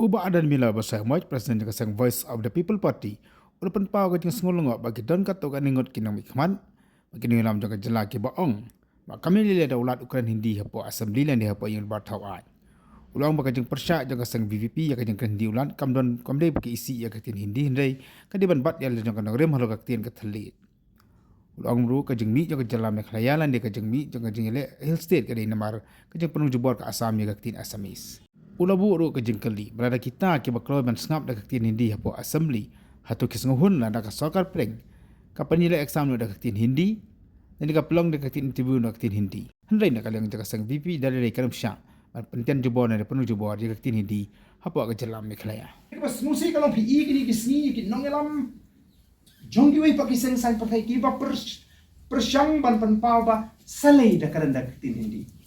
Kuba adan mila basah moj Presiden kasang Voice of the People Party. Ulapan pau ka ting ngulungo bagi don ka to ka ningot kinang ikman. Bagi ningram jaga jela ki baong. Ba kami lile da ulat Ukraine Hindi hapo assembly lan di hapo yang batau ai. Ulang bagi jeng persya jaga sang VVP ya ka jeng Hindi ulat kam don kamdei bagi isi ya ka tin Hindi hindai ka di ban bat ya jeng kan rem halo ka tin ka thalit. Ulang ru ka jeng mi jaga jela Meghalaya lan di ka jeng mi jaga jeng le Hill State ka di namar ka jeng penung jebor ka Assam ya ka tin Assamese. Ulabu ru ke jengkeli berada kita ke baklo ban snap dak tin Hindi hapo assembly hatu kis ngahun la dak sarkar preng kapan nilai exam no dak tin Hindi dan dak pelong dak tin interview dak tin Hindi hendai nak kalang jaga sang VP dari karam sya penten jubor na penuh jubor dak tin Hindi hapo ke jelam Meghalaya bas musi kalau pi kini kisni kin nong elam jong diwe pa kiseng sai pa ki ba persyang ban pan pa ba salai dak karan dak tin Hindi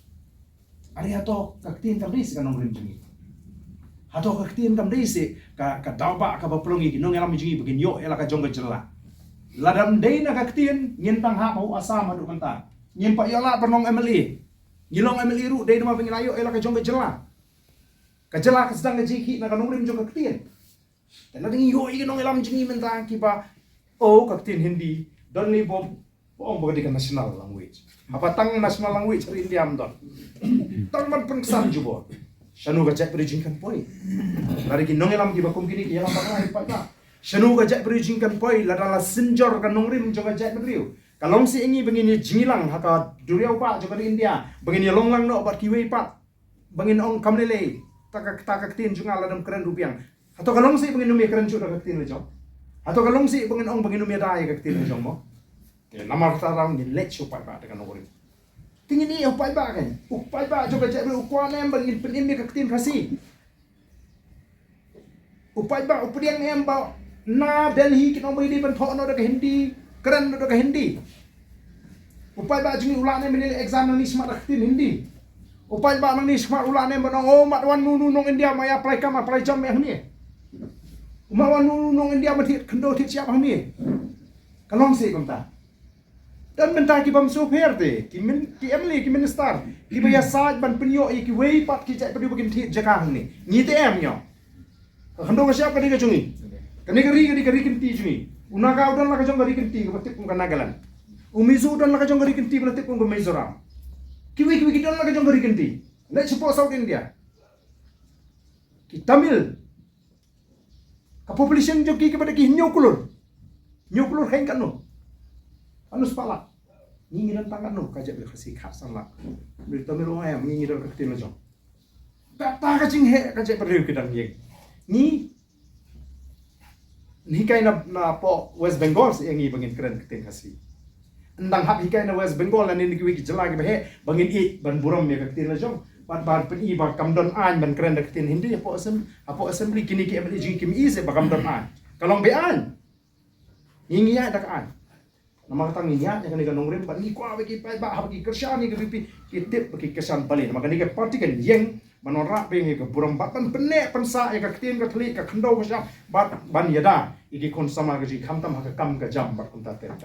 ari ato kaktin kam disi kanong rim jingi ato kaktin kam disi ka dawba ka baplongi kinong elam jingi begin yo ela ka jongga jela ladam dei na kaktin ngin pang ha mau asam adu manta ngin pa yola penong emeli ngilong emeli ru dei ma pengin ayo ela ka jongga jela ka jela ka sedang jiki na kanong rim jong kaktin dan lading yo kinong elam jingi menta kiba oh kaktin Hindi don ni bob boong bagadi ka national language hapatang national language ri India am don Tangman pengsan juga. Shanu gajak berijingkan poi. Lari kinong elam di bakum kini ki elam bakal hai pa. Shanu gajak berijingkan poi ladala senjor kan nongrim juga gajak bedriu. Kalong si ingi begini jingilang haka duriau pa juga di India. Begini longlang no bat kiwei pa. Begini ong kamlele takak tin juga ladam keren rupiang. Atau kalong si begini numia keren juga kaktin lejo. Atau kalong si begini ong begini numia dai kaktin lejo mo. Ke namar tarang ni let pa dengan nongrim. Tingin ni upay ba kan? Upay ba juga jadi ukuan em bagi penim ni kaktin kasi. Upay ba upriang em ba na Delhi kita mau di bentuk no dekat Hindi keren no dekat Hindi. Upay ba jengi ulan em ni exam ni smart kaktin Hindi. Upay ba ni smart ulan em benong oh matwan nunu nong India maya apply kam apply jam yang ni. Umawan nunu nong India mati kendo tit siap ni. Kalong si konta. Dan mentah ki bam super de ki emli ki minister ki baya saj ban penyo ki wei pat ki cak padu begin thi jakang ni ni te em nyo khando ka siap ka diga chungi kani kari kinti chungi unaga udan la ka jong kari kinti ka batik ka Nagaland umizu udan la ka jong kari kinti batik ka Mizoram ki dan la ka jong kari kinti le chipo South India ki Tamil ka population jo ki pada ki nyokulur khain kan no anus pala ngingiran tangan no kajak berkasih khasan lah berita melu ayam ngingiran kaktin lejong bata kacing he kajak berdiri kedang yeng ni hikai na po West Bengal yang ngi bangin keren kaktin kasih endang hap hikai na West Bengal lan ni wiki jelagi behe bangin i ban buram ya kaktin lejong ban pen i ba kamdon an ban keren kaktin Hindi apo assembly kini ki emeli jing kim i se ba kamdon an kalong be an ngingi ya dak an nama katang niya yang kena nongrim ban ni kwa bagi pai ba bagi kerja ni ke pipi kitip bagi kesan balik maka ni ke parti kan yeng manorak pengi ke buram batan penek pensa ya ke tin ke telik ke kendo ke ban yada iki kon sama ke ji khamtam ha ke kam ke jam bat kunta ter